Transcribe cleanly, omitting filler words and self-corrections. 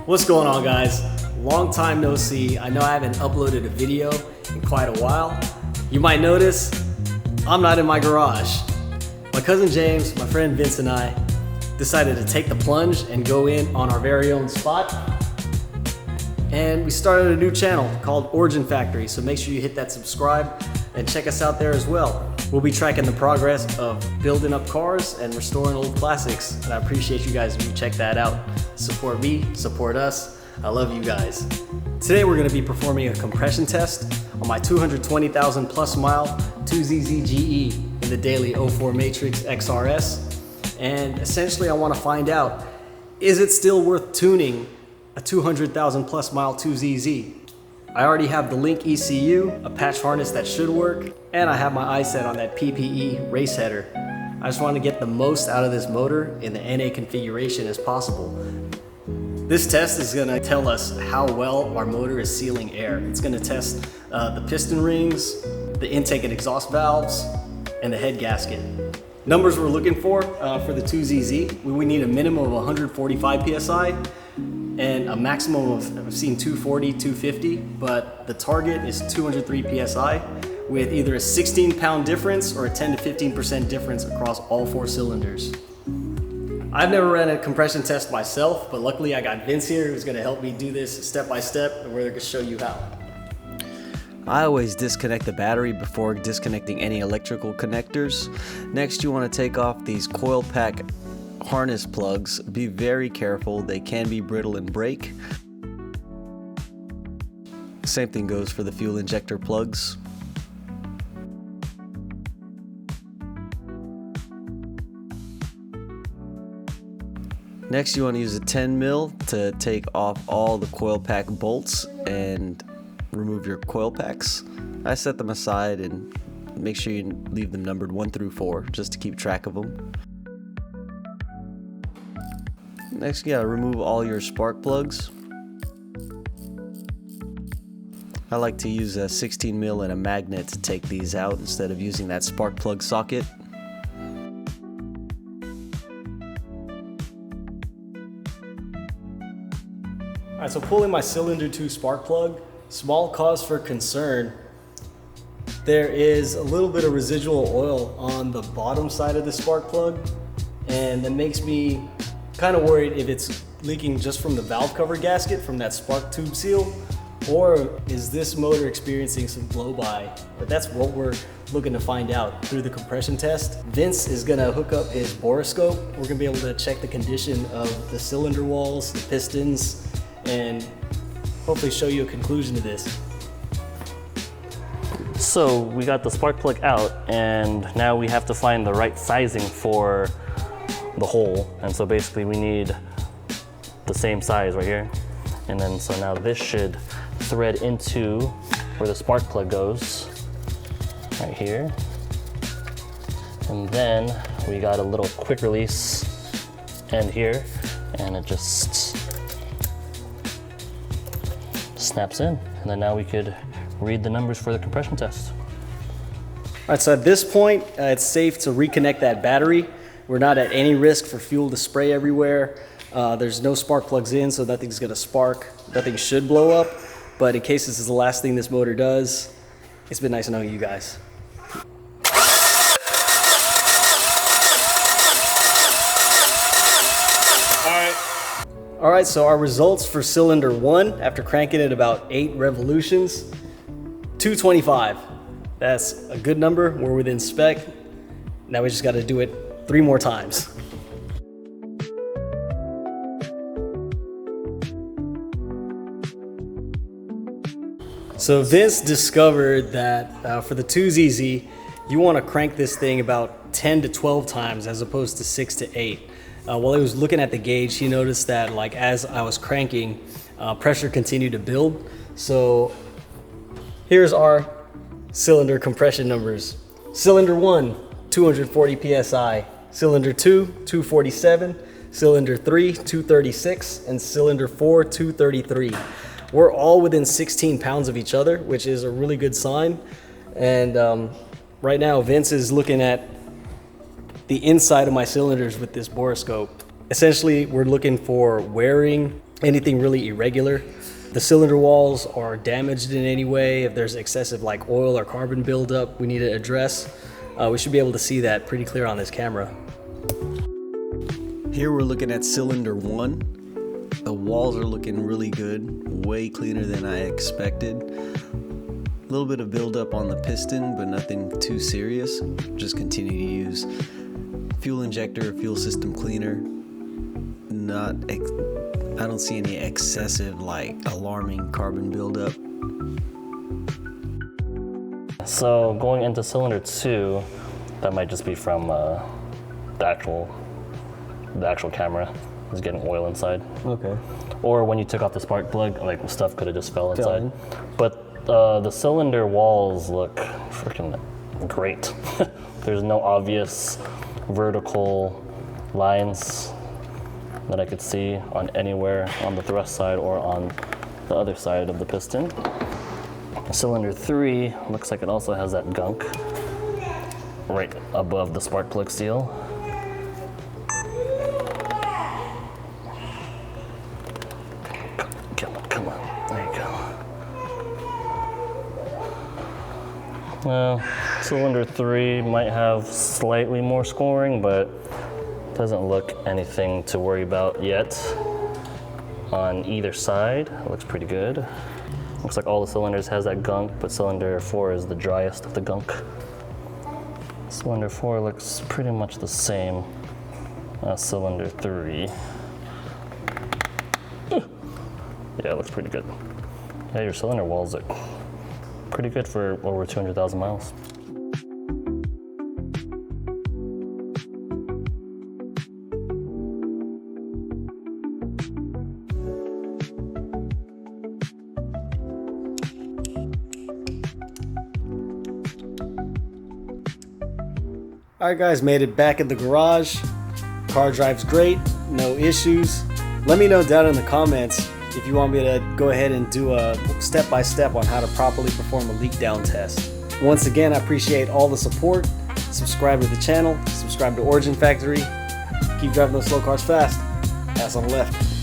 What's going on, guys? Long time no see. I know I haven't uploaded a video in quite a while. You might notice I'm not in my garage. My cousin James, my friend Vince, and I decided to take the plunge and go in on our very own spot. And we started a new channel called Origin Factory, so make sure you hit that subscribe and check us out there as well. We'll be tracking the progress of building up cars and restoring old classics, and I appreciate you guys if you check that out. Support me, support us. I love you guys. Today we're going to be performing a compression test on my 220,000 plus mile 2ZZ GE in the Daily 04 Matrix XRS. And essentially I want to find out, is it still worth tuning a 200,000 plus mile 2ZZ? I already have the Link ECU, a patch harness that should work, and I have my eye set on that PPE race header. I just want to get the most out of this motor in the NA configuration as possible. This test is going to tell us how well our motor is sealing air. It's going to test the piston rings, the intake and exhaust valves, and the head gasket. Numbers we're looking for the 2ZZ, we need a minimum of 145 PSI and a maximum of, I've seen 240, 250, but the target is 203 PSI with either a 16-pound difference or a 10 to 15% difference across all four cylinders. I've never ran a compression test myself, but luckily I got Vince here who's going to help me do this step by step, and we're going to show you how. I always disconnect the battery before disconnecting any electrical connectors. Next, you want to take off these coil pack harness plugs. Be very careful, they can be brittle and break. Same thing goes for the fuel injector plugs. Next, you want to use a 10 mil to take off all the coil pack bolts and remove your coil packs. I set them aside and make sure you leave them numbered 1 through 4 just to keep track of them. Next, you gotta remove all your spark plugs. I like to use a 16 mil and a magnet to take these out instead of using that spark plug socket. Alright, so pulling my cylinder 2 spark plug, small cause for concern. There is a little bit of residual oil on the bottom side of the spark plug, and that makes me kind of worried if it's leaking just from the valve cover gasket from that spark tube seal, or is this motor experiencing some blow by? But that's what we're looking to find out through the compression test. Vince is gonna hook up his Boroscope. We're gonna be able to check the condition of the cylinder walls, the pistons, and hopefully show you a conclusion to this. So we got the spark plug out, and now we have to find the right sizing for the hole. And so basically we need the same size right here. And then so now this should thread into where the spark plug goes, right here. And then we got a little quick release end here, and it just snaps in. And then now we could read the numbers for the compression test. All right, so at this point, it's safe to reconnect that battery. We're not at any risk for fuel to spray everywhere. There's no spark plugs in, so nothing's gonna spark. Nothing should blow up, but in case this is the last thing this motor does, it's been nice knowing you guys. All right, so our results for cylinder 1, after cranking it about 8 revolutions, 225. That's a good number, we're within spec. Now we just gotta do it 3 more times. So Vince discovered that for the 2ZZ, you wanna crank this thing about 10 to 12 times as opposed to 6 to 8. While he was looking at the gauge, he noticed that like as I was cranking, pressure continued to build. So here's our cylinder compression numbers. Cylinder 1, 240 PSI. Cylinder 2, 247. Cylinder 3, 236. And cylinder 4, 233. We're all within 16 pounds of each other, which is a really good sign. And right now, Vince is looking at the inside of my cylinders with this Boroscope. Essentially, we're looking for wearing anything really irregular. The cylinder walls are damaged in any way. If there's excessive like oil or carbon buildup we need to address, we should be able to see that pretty clear on this camera. Here we're looking at cylinder 1. The walls are looking really good, way cleaner than I expected. A little bit of buildup on the piston, but nothing too serious. Just continue to use fuel injector, fuel system cleaner. I don't see any excessive, like, alarming carbon buildup. So going into cylinder 2, that might just be from the actual camera is getting oil inside. Okay. Or when you took off the spark plug, like stuff could have just fell inside. But the cylinder walls look freaking great. There's no obvious vertical lines that I could see on anywhere on the thrust side or on the other side of the piston. Cylinder 3 looks like it also has that gunk right above the spark plug seal. Come on, there you go. Well, cylinder 3 might have slightly more scoring, but doesn't look anything to worry about yet. On either side, it looks pretty good. Looks like all the cylinders has that gunk, but cylinder 4 is the driest of the gunk. Cylinder 4 looks pretty much the same as cylinder 3. Yeah, it looks pretty good. Yeah, your cylinder walls look pretty good for over 200,000 miles. Alright guys, made it back in the garage. Car drives great, no issues. Let me know down in the comments if you want me to go ahead and do a step-by-step on how to properly perform a leak down test. Once again, I appreciate all the support. Subscribe to the channel, subscribe to Origin Factory. Keep driving those slow cars fast. Pass on the left.